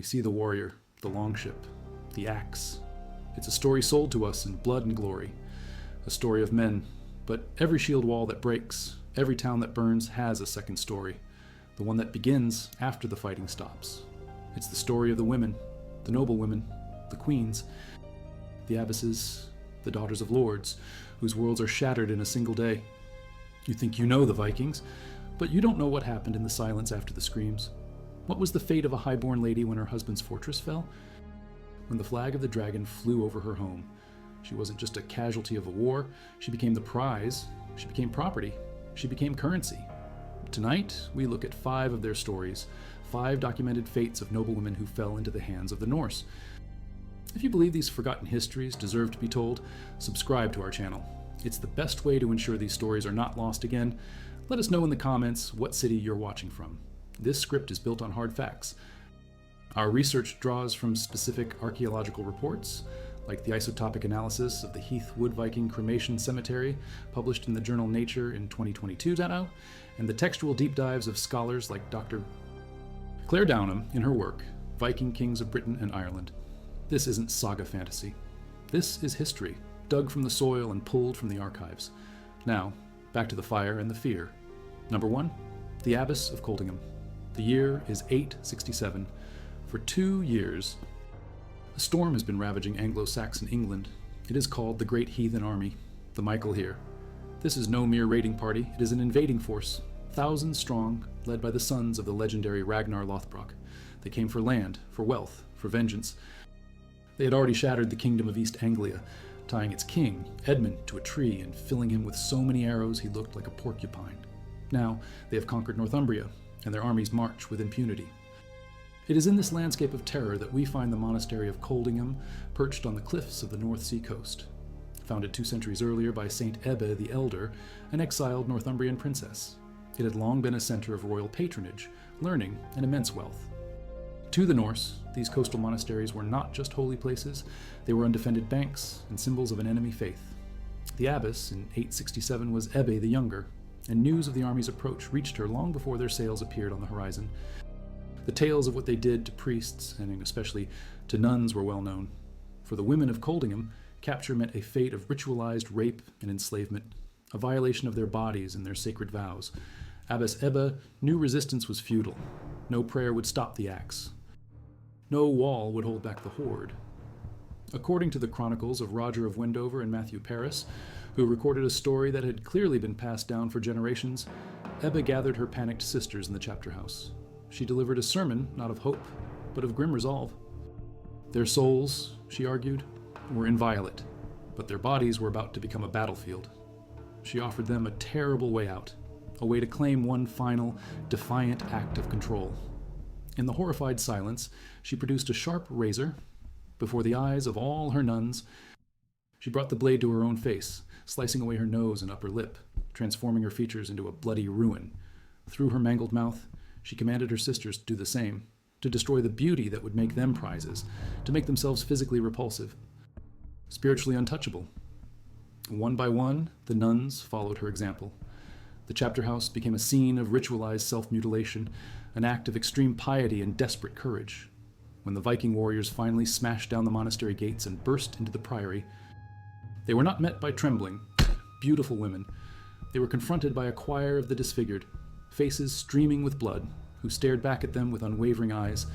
We see the warrior, the longship, the axe. It's a story sold to us in blood and glory, a story of men. But every shield wall that breaks, every town that burns has a second story, the one that begins after the fighting stops. It's the story of the women, the noblewomen, the queens, the abbesses, the daughters of lords, whose worlds are shattered in a single day. You think you know the Vikings, but you don't know what happened in the silence after the screams. What was the fate of a highborn lady when her husband's fortress fell? When the flag of the dragon flew over her home, she wasn't just a casualty of a war, she became the prize, she became property, she became currency. Tonight, we look at 5 of their stories, 5 documented fates of noblewomen who fell into the hands of the Norse. If you believe these forgotten histories deserve to be told, subscribe to our channel. It's the best way to ensure these stories are not lost again. Let us know in the comments what city you're watching from. This script is built on hard facts. Our research draws from specific archaeological reports, like the isotopic analysis of the Heath Wood Viking cremation cemetery, published in the journal Nature in 2022 now, and the textual deep dives of scholars like Dr. Claire Downham in her work, Viking Kings of Britain and Ireland. This isn't saga fantasy. This is history, dug from the soil and pulled from the archives. Now, back to the fire and the fear. Number 1, the Abbess of Coldingham. The year is 867. For 2 years, a storm has been ravaging Anglo-Saxon England. It is called the Great Heathen Army, the Michael here. This is no mere raiding party, it is an invading force, thousands strong, led by the sons of the legendary Ragnar Lothbrok. They came for land, for wealth, for vengeance. They had already shattered the kingdom of East Anglia, tying its king, Edmund, to a tree and filling him with so many arrows he looked like a porcupine. Now they have conquered Northumbria, and their armies march with impunity. It is in this landscape of terror that we find the monastery of Coldingham, perched on the cliffs of the North Sea coast. Founded 2 centuries earlier by Saint Ebbe the Elder, an exiled Northumbrian princess. It had long been a center of royal patronage, learning, and immense wealth. To the Norse, these coastal monasteries were not just holy places, they were undefended banks and symbols of an enemy faith. The abbess in 867 was Ebbe the Younger, and news of the army's approach reached her long before their sails appeared on the horizon. The tales of what they did to priests, and especially to nuns, were well known. For the women of Coldingham, capture meant a fate of ritualized rape and enslavement, a violation of their bodies and their sacred vows. Abbess Ebbe knew resistance was futile. No prayer would stop the axe. No wall would hold back the horde. According to the chronicles of Roger of Wendover and Matthew Paris, who recorded a story that had clearly been passed down for generations, Ebbe gathered her panicked sisters in the chapter house. She delivered a sermon not of hope, but of grim resolve. Their souls, she argued, were inviolate, but their bodies were about to become a battlefield. She offered them a terrible way out, a way to claim one final, defiant act of control. In the horrified silence, she produced a sharp razor. Before the eyes of all her nuns, she brought the blade to her own face, slicing away her nose and upper lip, transforming her features into a bloody ruin. Through her mangled mouth, she commanded her sisters to do the same, to destroy the beauty that would make them prizes, to make themselves physically repulsive, spiritually untouchable. One by one, the nuns followed her example. The chapter house became a scene of ritualized self-mutilation, an act of extreme piety and desperate courage. When the Viking warriors finally smashed down the monastery gates and burst into the priory, they were not met by trembling, beautiful women. They were confronted by a choir of the disfigured, faces streaming with blood, who stared back at them with unwavering eyes.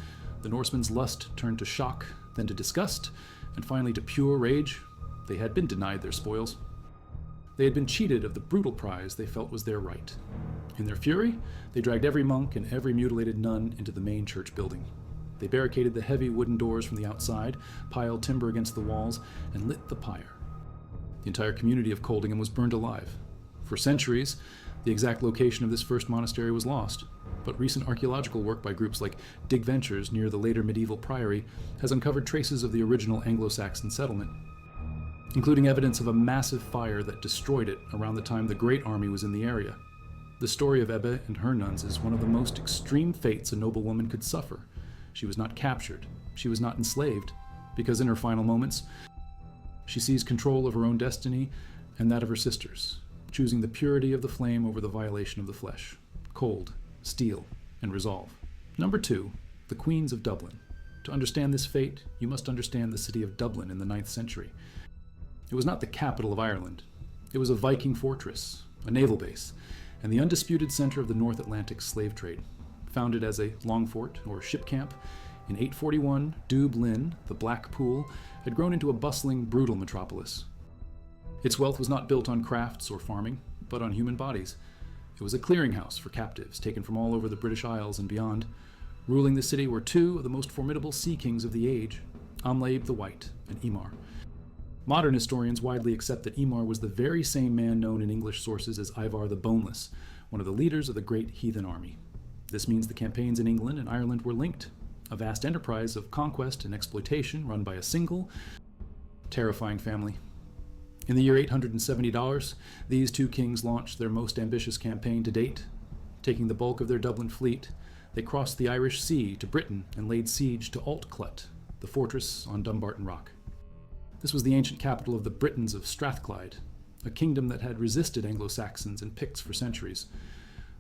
The Norsemen's lust turned to shock, then to disgust, and finally to pure rage. They had been denied their spoils. They had been cheated of the brutal prize they felt was their right. In their fury, they dragged every monk and every mutilated nun into the main church building. They barricaded the heavy wooden doors from the outside, piled timber against the walls, and lit the pyre. The entire community of Coldingham was burned alive. For centuries, the exact location of this first monastery was lost, but recent archaeological work by groups like Dig Ventures near the later medieval priory has uncovered traces of the original Anglo-Saxon settlement, including evidence of a massive fire that destroyed it around the time the Great Army was in the area. The story of Ebbe and her nuns is one of the most extreme fates a noblewoman could suffer. She was not captured, she was not enslaved, because in her final moments, she seized control of her own destiny and that of her sisters, choosing the purity of the flame over the violation of the flesh, cold, steel, and resolve. Number 2, the Queens of Dublin. To understand this fate, you must understand the city of Dublin in the 9th century. It was not the capital of Ireland. It was a Viking fortress, a naval base, and the undisputed center of the North Atlantic slave trade. Founded as a long fort or ship camp, in 841, Dublin, the Black Pool, had grown into a bustling, brutal metropolis. Its wealth was not built on crafts or farming, but on human bodies. It was a clearinghouse for captives taken from all over the British Isles and beyond. Ruling the city were two of the most formidable sea kings of the age, Amlaib the White and Imar. Modern historians widely accept that Imar was the very same man known in English sources as Ivar the Boneless, one of the leaders of the great heathen army. This means the campaigns in England and Ireland were linked, a vast enterprise of conquest and exploitation run by a single, terrifying family. In the year $870, these two kings launched their most ambitious campaign to date. Taking the bulk of their Dublin fleet, they crossed the Irish Sea to Britain and laid siege to Altclut, the fortress on Dumbarton Rock. This was the ancient capital of the Britons of Strathclyde, a kingdom that had resisted Anglo-Saxons and Picts for centuries.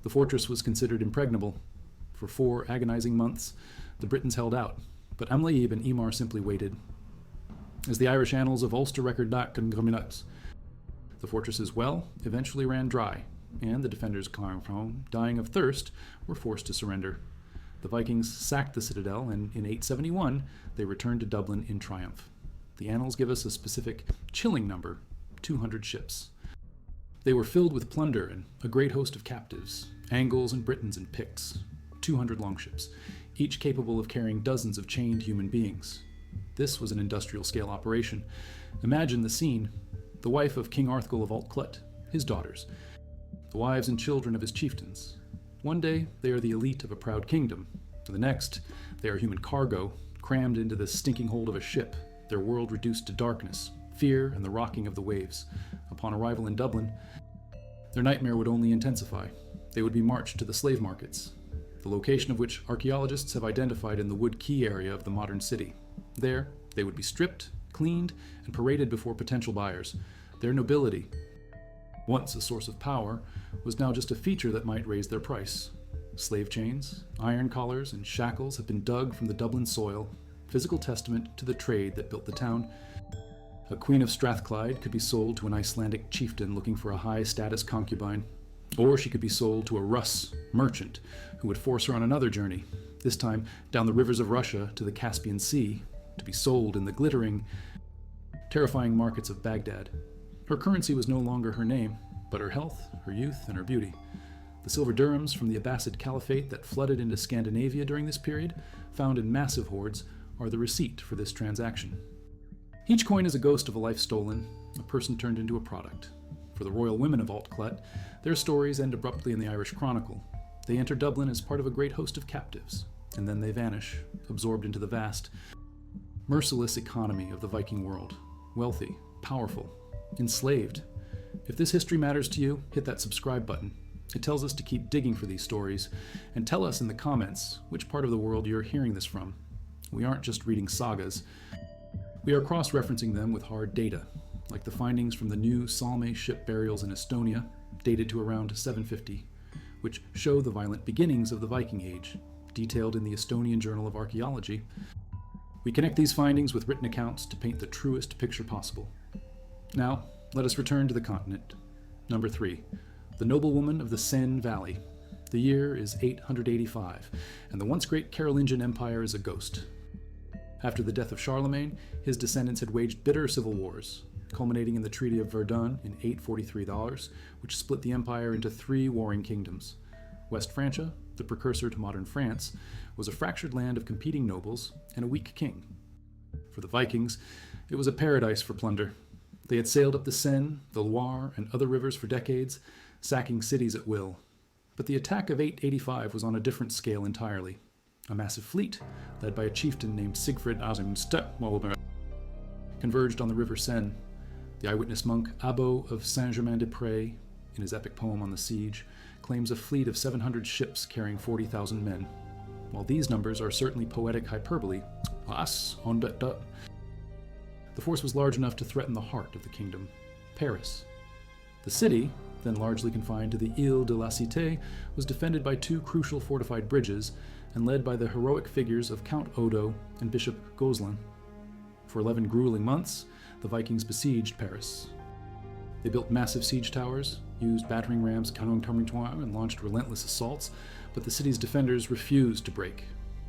The fortress was considered impregnable. For 4 agonizing months, the Britons held out, but Amlaib and Imar simply waited. As the Irish annals of Ulster record and Grumminux, the fortress's well eventually ran dry, and the defenders, dying of thirst, were forced to surrender. The Vikings sacked the citadel, and in 871 they returned to Dublin in triumph. The annals give us a specific, chilling number: 200 ships. They were filled with plunder and a great host of captives, Angles and Britons and Picts, 200 longships, each capable of carrying dozens of chained human beings. This was an industrial-scale operation. Imagine the scene: the wife of King Arthgal of Altclut, his daughters, the wives and children of his chieftains. One day, they are the elite of a proud kingdom. The next, they are human cargo, crammed into the stinking hold of a ship, their world reduced to darkness, fear, and the rocking of the waves. Upon arrival in Dublin, their nightmare would only intensify. They would be marched to the slave markets, the location of which archaeologists have identified in the Wood Quay area of the modern city. There, they would be stripped, cleaned, and paraded before potential buyers. Their nobility, once a source of power, was now just a feature that might raise their price. Slave chains, iron collars, and shackles have been dug from the Dublin soil, physical testament to the trade that built the town. A queen of Strathclyde could be sold to an Icelandic chieftain looking for a high-status concubine, or she could be sold to a Russ merchant who would force her on another journey, this time down the rivers of Russia to the Caspian Sea, to be sold in the glittering, terrifying markets of Baghdad. Her currency was no longer her name, but her health, her youth, and her beauty. The silver dirhams from the Abbasid Caliphate that flooded into Scandinavia during this period, found in massive hoards, are the receipt for this transaction. Each coin is a ghost of a life stolen, a person turned into a product. For the royal women of Altclut, their stories end abruptly in the Irish Chronicle. They enter Dublin as part of a great host of captives, and then they vanish, absorbed into the vast, merciless economy of the Viking world. Wealthy, powerful, enslaved. If this history matters to you, hit that subscribe button. It tells us to keep digging for these stories, and tell us in the comments which part of the world you're hearing this from. We aren't just reading sagas. We are cross-referencing them with hard data, like the findings from the new Salme ship burials in Estonia, dated to around 750, which show the violent beginnings of the Viking Age, detailed in the Estonian Journal of Archaeology. We connect these findings with written accounts to paint the truest picture possible. Now, let us return to the continent. Number 3, the noblewoman of the Seine Valley. The year is 885, and the once great Carolingian Empire is a ghost. After the death of Charlemagne, his descendants had waged bitter civil wars, culminating in the Treaty of Verdun in 843, which split the empire into 3 warring kingdoms. West Francia, the precursor to modern France, was a fractured land of competing nobles and a weak king. For the Vikings, it was a paradise for plunder. They had sailed up the Seine, the Loire, and other rivers for decades, sacking cities at will. But the attack of 885 was on a different scale entirely. A massive fleet, led by a chieftain named Sigfrid Azimstep, converged on the river Seine. The eyewitness monk Abbo of Saint-Germain-des-Prés, in his epic poem on the siege, claims a fleet of 700 ships carrying 40,000 men. While these numbers are certainly poetic hyperbole, the force was large enough to threaten the heart of the kingdom, Paris. The city, then largely confined to the Ile de la Cité, was defended by 2 crucial fortified bridges and led by the heroic figures of Count Odo and Bishop Gozlan. For 11 grueling months, the Vikings besieged Paris. They built massive siege towers, used battering rams, canons, and launched relentless assaults, but the city's defenders refused to break.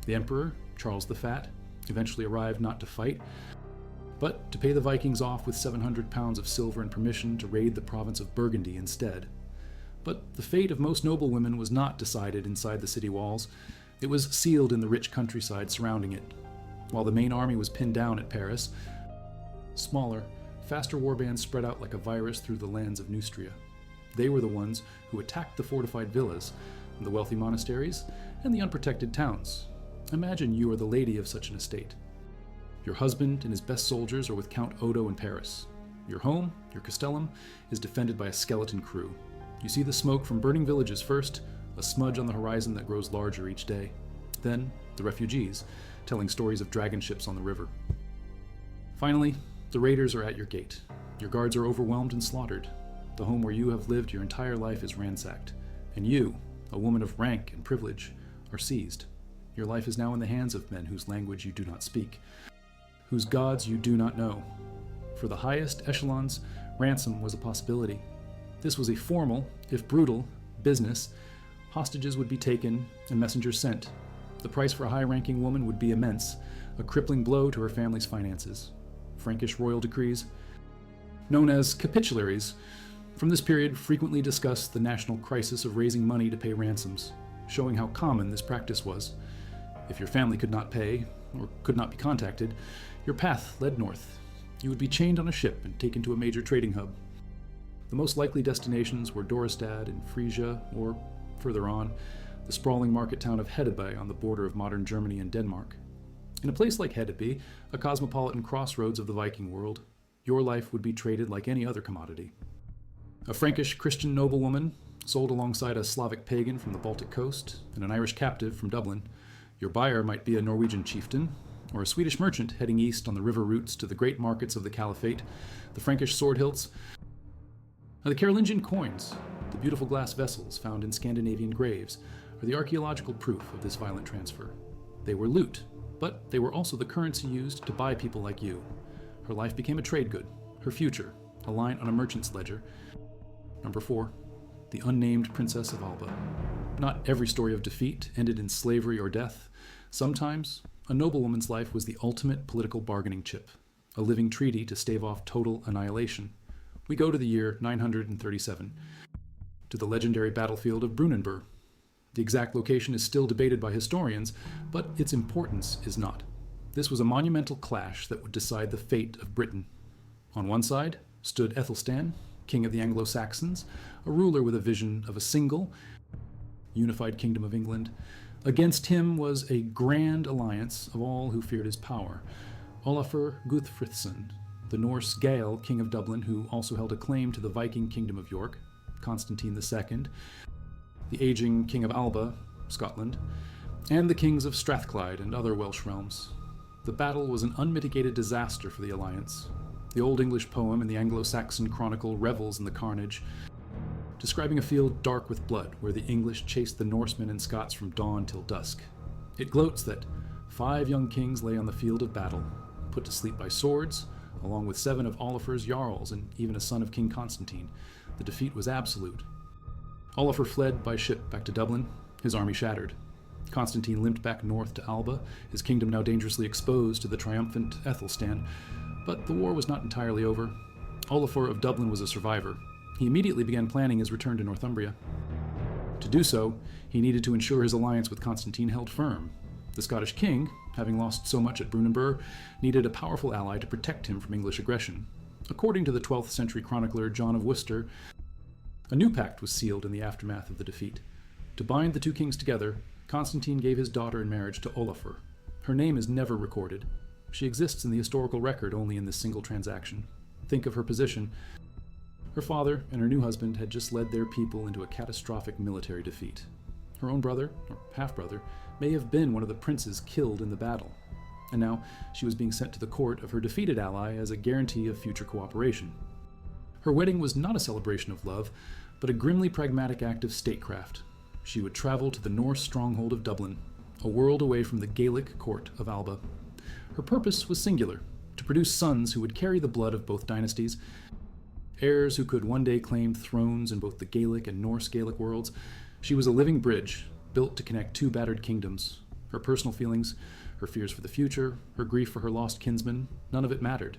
The Emperor, Charles the Fat, eventually arrived not to fight, but to pay the Vikings off with 700 pounds of silver and permission to raid the province of Burgundy instead. But the fate of most noblewomen was not decided inside the city walls. It was sealed in the rich countryside surrounding it. While the main army was pinned down at Paris, smaller, faster warbands spread out like a virus through the lands of Neustria. They were the ones who attacked the fortified villas, the wealthy monasteries, and the unprotected towns. Imagine you are the lady of such an estate. Your husband and his best soldiers are with Count Odo in Paris. Your home, your castellum, is defended by a skeleton crew. You see the smoke from burning villages first, a smudge on the horizon that grows larger each day. Then, the refugees, telling stories of dragon ships on the river. Finally, the raiders are at your gate. Your guards are overwhelmed and slaughtered. The home where you have lived your entire life is ransacked. And you, a woman of rank and privilege, are seized. Your life is now in the hands of men whose language you do not speak, whose gods you do not know. For the highest echelons, ransom was a possibility. This was a formal, if brutal, business. Hostages would be taken and messengers sent. The price for a high-ranking woman would be immense, a crippling blow to her family's finances. Frankish royal decrees, known as capitularies, from this period frequently discussed the national crisis of raising money to pay ransoms, showing how common this practice was. If your family could not pay, or could not be contacted, your path led north. You would be chained on a ship and taken to a major trading hub. The most likely destinations were Dorestad in Frisia, or, further on, the sprawling market town of Hedeby on the border of modern Germany and Denmark. In a place like Hedeby, a cosmopolitan crossroads of the Viking world, your life would be traded like any other commodity. A Frankish Christian noblewoman, sold alongside a Slavic pagan from the Baltic coast and an Irish captive from Dublin. Your buyer might be a Norwegian chieftain, or a Swedish merchant heading east on the river routes to the great markets of the Caliphate, the Frankish sword hilts, the Carolingian coins, the beautiful glass vessels found in Scandinavian graves, are the archaeological proof of this violent transfer. They were loot, but they were also the currency used to buy people like you. Her life became a trade good, her future, a line on a merchant's ledger. Number 4, the unnamed Princess of Alba. Not every story of defeat ended in slavery or death. Sometimes, a noblewoman's life was the ultimate political bargaining chip, a living treaty to stave off total annihilation. We go to the year 937, to the legendary battlefield of Brunanburh. The exact location is still debated by historians, but its importance is not. This was a monumental clash that would decide the fate of Britain. On one side stood Aethelstan, king of the Anglo-Saxons, a ruler with a vision of a single, unified kingdom of England. Against him was a grand alliance of all who feared his power. Olafur Guthfrithson, the Norse Gael king of Dublin, who also held a claim to the Viking kingdom of York, Constantine II, the aging king of Alba, Scotland, and the kings of Strathclyde and other Welsh realms. The battle was an unmitigated disaster for the alliance. The Old English poem in the Anglo-Saxon Chronicle revels in the carnage, describing a field dark with blood where the English chased the Norsemen and Scots from dawn till dusk. It gloats that 5 young kings lay on the field of battle, put to sleep by swords, along with 7 of Olafur's jarls and even a son of King Constantine. The defeat was absolute. Olafur fled by ship back to Dublin, his army shattered. Constantine limped back north to Alba, his kingdom now dangerously exposed to the triumphant Aethelstan. But the war was not entirely over. Olafur of Dublin was a survivor. He immediately began planning his return to Northumbria. To do so, he needed to ensure his alliance with Constantine held firm. The Scottish king, having lost so much at Brunanburh, needed a powerful ally to protect him from English aggression. According to the 12th century chronicler John of Worcester, a new pact was sealed in the aftermath of the defeat. To bind the two kings together, Constantine gave his daughter in marriage to Olafur. Her name is never recorded. She exists in the historical record only in this single transaction. Think of her position. Her father and her new husband had just led their people into a catastrophic military defeat. Her own brother, or half-brother, may have been one of the princes killed in the battle. And now she was being sent to the court of her defeated ally as a guarantee of future cooperation. Her wedding was not a celebration of love, but a grimly pragmatic act of statecraft. She would travel to the Norse stronghold of Dublin, a world away from the Gaelic court of Alba. Her purpose was singular, to produce sons who would carry the blood of both dynasties, heirs who could one day claim thrones in both the Gaelic and Norse Gaelic worlds. She was a living bridge, built to connect two battered kingdoms. Her personal feelings, her fears for the future, her grief for her lost kinsmen, none of it mattered.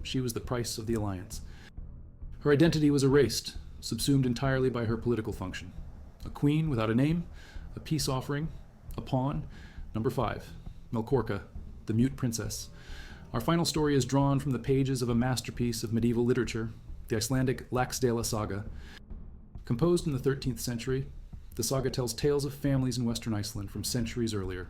She was the price of the alliance. Her identity was erased, subsumed entirely by her political function. A queen without a name, a peace offering, a pawn. Number 5, Melkorka, the mute princess. Our final story is drawn from the pages of a masterpiece of medieval literature, the Icelandic Laxdæla saga. Composed in the 13th century, the saga tells tales of families in western Iceland from centuries earlier.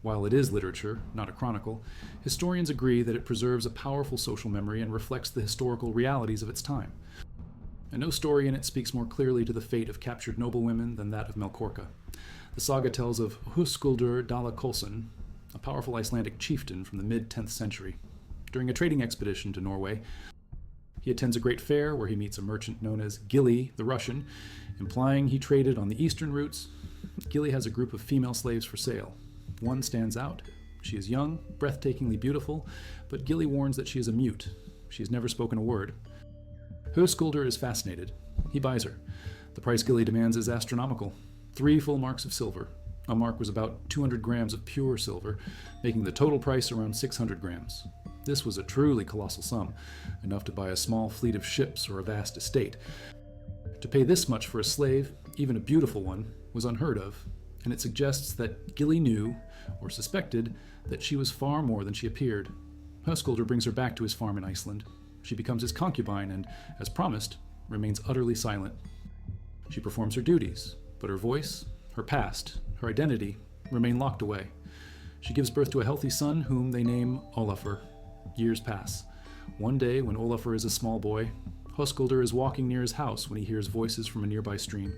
While it is literature, not a chronicle, historians agree that it preserves a powerful social memory and reflects the historical realities of its time. And no story in it speaks more clearly to the fate of captured noblewomen than that of Melkorka. The saga tells of Höskuldur Dalakolsson, a powerful Icelandic chieftain from the mid-10th century. During a trading expedition to Norway, he attends a great fair where he meets a merchant known as Gilli the Russian, implying he traded on the eastern routes. Gilli has a group of female slaves for sale. One stands out. She is young, breathtakingly beautiful, but Gilli warns that she is a mute. She has never spoken a word. Höskuldur is fascinated. He buys her. The price Gilli demands is astronomical. 3 full marks of silver. A mark was about 200 grams of pure silver, making the total price around 600 grams. This was a truly colossal sum, enough to buy a small fleet of ships or a vast estate. To pay this much for a slave, even a beautiful one, was unheard of, and it suggests that Gilli knew, or suspected, that she was far more than she appeared. Höskuldur brings her back to his farm in Iceland. She becomes his concubine and, as promised, remains utterly silent. She performs her duties, but her voice, her past, her identity remain locked away. She gives birth to a healthy son whom they name Olafur. Years pass. One day, when Olafur is a small boy, Höskuldur is walking near his house when he hears voices from a nearby stream.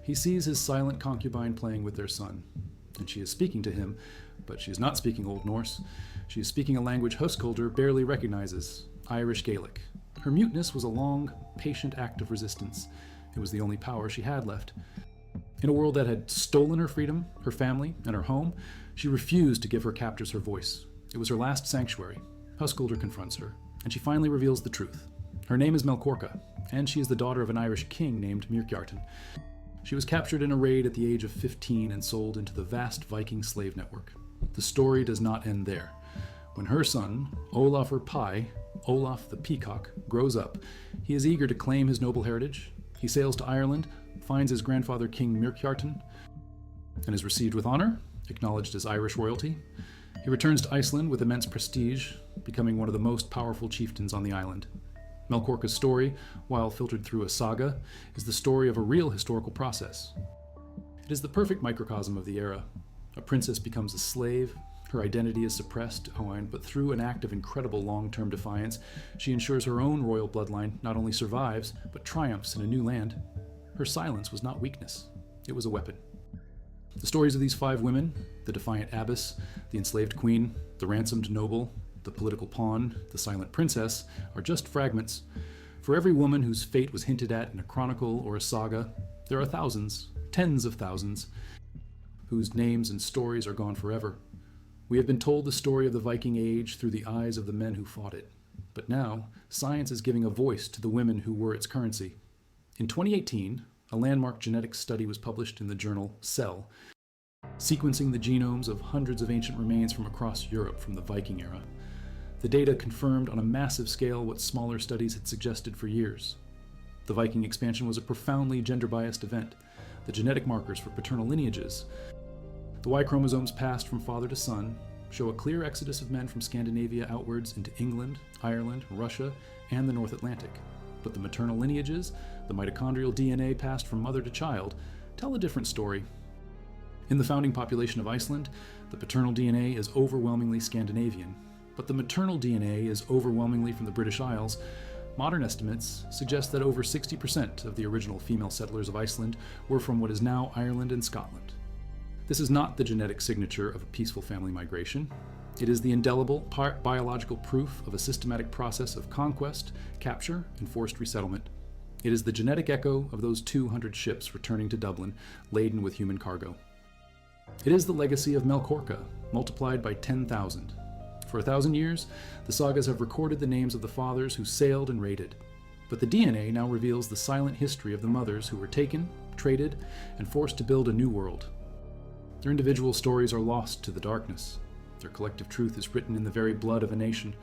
He sees his silent concubine playing with their son, and she is speaking to him, but she is not speaking Old Norse. She is speaking a language Höskuldur barely recognizes, Irish Gaelic. Her muteness was a long, patient act of resistance. It was the only power she had left. In a world that had stolen her freedom, her family, and her home, she refused to give her captors her voice. It was her last sanctuary. Höskuldur confronts her, and she finally reveals the truth. Her name is Melkorka, and she is the daughter of an Irish king named Myrkjartan. She was captured in a raid at the age of 15 and sold into the vast Viking slave network. The story does not end there. When her son, Olafur Pi, Olaf the Peacock, grows up, he is eager to claim his noble heritage. He sails to Ireland, finds his grandfather King Myrkjartan, and is received with honor, acknowledged as Irish royalty. He returns to Iceland with immense prestige, becoming one of the most powerful chieftains on the island. Melkorka's story, while filtered through a saga, is the story of a real historical process. It is the perfect microcosm of the era. A princess becomes a slave, her identity is suppressed, but through an act of incredible long-term defiance, she ensures her own royal bloodline not only survives, but triumphs in a new land. Her silence was not weakness, it was a weapon. The stories of these 5 women, the defiant abbess, the enslaved queen, the ransomed noble, the political pawn, the silent princess, are just fragments. For every woman whose fate was hinted at in a chronicle or a saga, there are thousands, tens of thousands, whose names and stories are gone forever. We have been told the story of the Viking Age through the eyes of the men who fought it. But now, science is giving a voice to the women who were its currency. In 2018, a landmark genetics study was published in the journal Cell, sequencing the genomes of hundreds of ancient remains from across Europe from the Viking era. The data confirmed on a massive scale what smaller studies had suggested for years. The Viking expansion was a profoundly gender-biased event. The genetic markers for paternal lineages, the Y chromosomes passed from father to son, show a clear exodus of men from Scandinavia outwards into England, Ireland, Russia, and the North Atlantic. But the maternal lineages, the mitochondrial DNA passed from mother to child, tell a different story. In the founding population of Iceland, the paternal DNA is overwhelmingly Scandinavian, but the maternal DNA is overwhelmingly from the British Isles. Modern estimates suggest that over 60% of the original female settlers of Iceland were from what is now Ireland and Scotland. This is not the genetic signature of a peaceful family migration. It is the indelible biological proof of a systematic process of conquest, capture, and forced resettlement. It is the genetic echo of those 200 ships returning to Dublin, laden with human cargo. It is the legacy of Melkorka, multiplied by 10,000. For 1,000 years, the sagas have recorded the names of the fathers who sailed and raided. But the DNA now reveals the silent history of the mothers who were taken, traded, and forced to build a new world. Their individual stories are lost to the darkness. Their collective truth is written in the very blood of a nation,